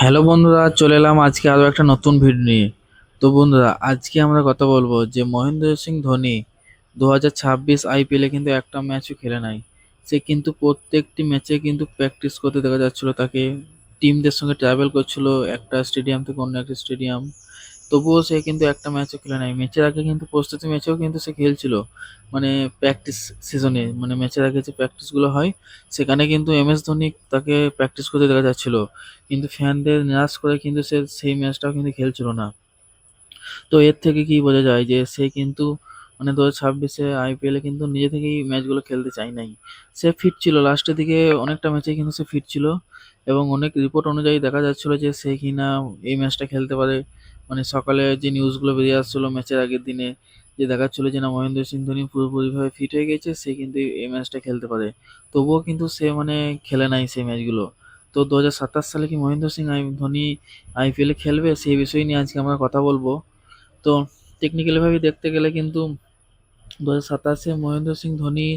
Hello বন্ধুরা, চলে এলাম আজকে আরো একটা নতুন ভিডিও নিয়ে। তো বন্ধুরা, আজকে আমরা কথা বলবো যে মহেন্দ্র সিং ধোনি 2026 আইপিএলে কিন্তু একটা ম্যাচও খেলে নাই। সে কিন্তু প্রত্যেকটি ম্যাচে কিন্তু প্র্যাকটিস করতে দেখা যাচ্ছিল তাকে। টিমদের সঙ্গে ট্রাভেল করছিল একটা স্টেডিয়াম থেকে অন্য একটা স্টেডিয়াম। তবুও সে কিন্তু একটা ম্যাচও খেলে নাই। ম্যাচের আগে কিন্তু প্রস্তুতি ম্যাচেও কিন্তু সে খেলছিল, মানে প্র্যাকটিস সিজনে, মানে ম্যাচের আগে যে প্র্যাকটিসগুলো হয় সেখানে কিন্তু এমএস ধোনি তাকে প্র্যাকটিস করতে দেখা যাচ্ছিল। কিন্তু ফ্যানদের নিরাশ করে কিন্তু সে সেই ম্যাচটাও কিন্তু খেলছিল না। তো এর থেকে কি বোঝা যায় যে সে কিন্তু মানে 2026-এ আইপিএলে কিন্তু নিজে থেকেই ম্যাচগুলো খেলতে চায় নাই। সে ফিট ছিল, লাস্টের দিকে অনেকটা ম্যাচেই কিন্তু সে ফিট ছিল এবং অনেক রিপোর্ট অনুযায়ী দেখা যাচ্ছিল যে সে কিনা এই ম্যাচটা খেলতে পারে। মানে সকালে যে নিউজগুলো বেরিয়ে আসছিল ম্যাচের আগের দিনে, যে দেখাচ্ছিল যে না মহেন্দ্র সিং ধোনি পুরোপুরিভাবে ফিট হয়ে গেছে, সে কিন্তু এই ম্যাচটা খেলতে পারে। তবুও কিন্তু সে মানে খেলে নাই সেই ম্যাচগুলো। তো 2027 সালে কি মহেন্দ্র সিং ধোনি আইপিএলে খেলবে, সেই বিষয় নিয়ে আজকে আমরা কথা বলবো। তো টেকনিক্যালি ভাবে দেখতে গেলে কিন্তু 2027-এ মহেন্দ্র সিং ধোনি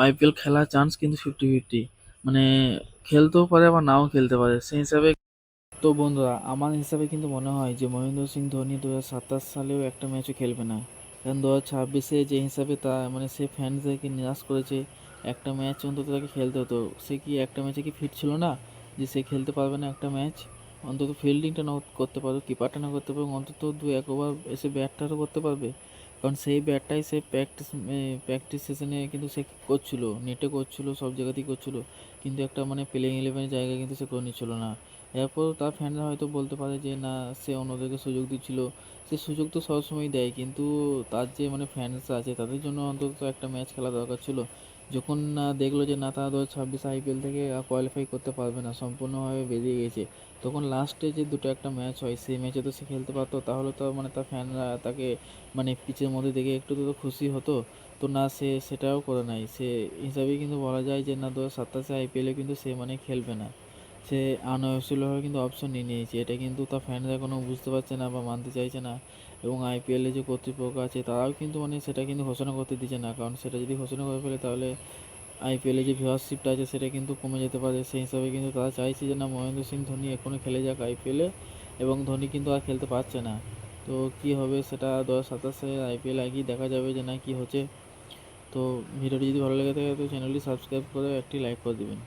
আইপিএল খেলার চান্স কিন্তু 50-50, মানে খেলতেও পারে আবার নাও খেলতে পারে সেই হিসাবে। তো বন্ধুরা, আমার হিসাবে কিন্তু মনে হয় যে মহেন্দ্র সিং ধোনি 2027 সালেও একটা ম্যাচও খেলবে না। কারণ 2026-এ যে হিসাবে তা মানে সে ফ্যানদেরকে নিরাশ করেছে, একটা ম্যাচ অন্তত তাকে খেলতে হতো। সে কি একটা ম্যাচে কি ফিট ছিল না যে সে খেলতে পারবে না একটা ম্যাচ? অন্তত ফিল্ডিংটা না করতে পারবে, কিপারটা না করতে পারবে, অন্তত দু এক ওভার এসে ব্যাটটা তো করতে পারবে। কারণ সেই ব্যাটটাই সে প্র্যাকটিস সেশনে কিন্তু সে করছিল, নেটে করছিল, সব জায়গাতেই করছিল, কিন্তু একটা মানে প্লেইং ইলেভেনের জায়গায় কিন্তু সে করে নিচ্ছিল না। এরপরও তার ফ্যানরা হয়তো বলতে পারে যে না, সে অন্যদেরকে সুযোগ দিচ্ছিল। সে সুযোগ তো সবসময় দেয়, কিন্তু তার যে মানে ফ্যানসরা আছে তাদের জন্য অন্তত একটা ম্যাচ খেলা দরকার ছিল। যখন না দেখলো যে না, তারা 2026 আইপিএল থেকে কোয়ালিফাই করতে পারবে না, সম্পূর্ণভাবে বেরিয়ে গেছে, তখন লাস্টে যে দুটো একটা ম্যাচ হয় সেই ম্যাচে তো সে খেলতে পারতো। তাহলে তো মানে তার ফ্যানরা তাকে মানে পিচের মধ্যে দেখে একটু তো খুশি হতো। তো না, সে সেটাও করে নাই। সে হিসাবেই কিন্তু বলা যায় যে না, 2027 আইপিএলে কিন্তু সে মানে খেলবে না। সে আনঅফিসিয়ালভাবে কিন্তু অপশন নিয়ে নিয়েছে। এটা কিন্তু তার ফ্যানরা এখনও বুঝতে পারছে না বা মানতে চাইছে না। এবং আইপিএলে যে কর্তৃপক্ষ আছে তারাও কিন্তু মানে সেটা কিন্তু ঘোষণা করতে দিচ্ছে না, কারণ সেটা যদি ঘোষণা করে ফেলে তাহলে আইপিএলে যে ভিউয়ারশিপটা আছে সেটা কিন্তু কমে যেতে পারে। সেই হিসাবে কিন্তু তারা চাইছে যে না, মহেন্দ্র সিং ধোনি এখনও খেলে যাক আইপিএলে। এবং ধোনি কিন্তু আর খেলতে পারছে না। তো কি হবে সেটা 2027-এ আইপিএল আগেই দেখা যাবে যে না কি হচ্ছে। তো ভিডিওটি যদি ভালো লেগে থাকে তো চ্যানেলটি সাবস্ক্রাইব করে একটি লাইক করে দেবেন।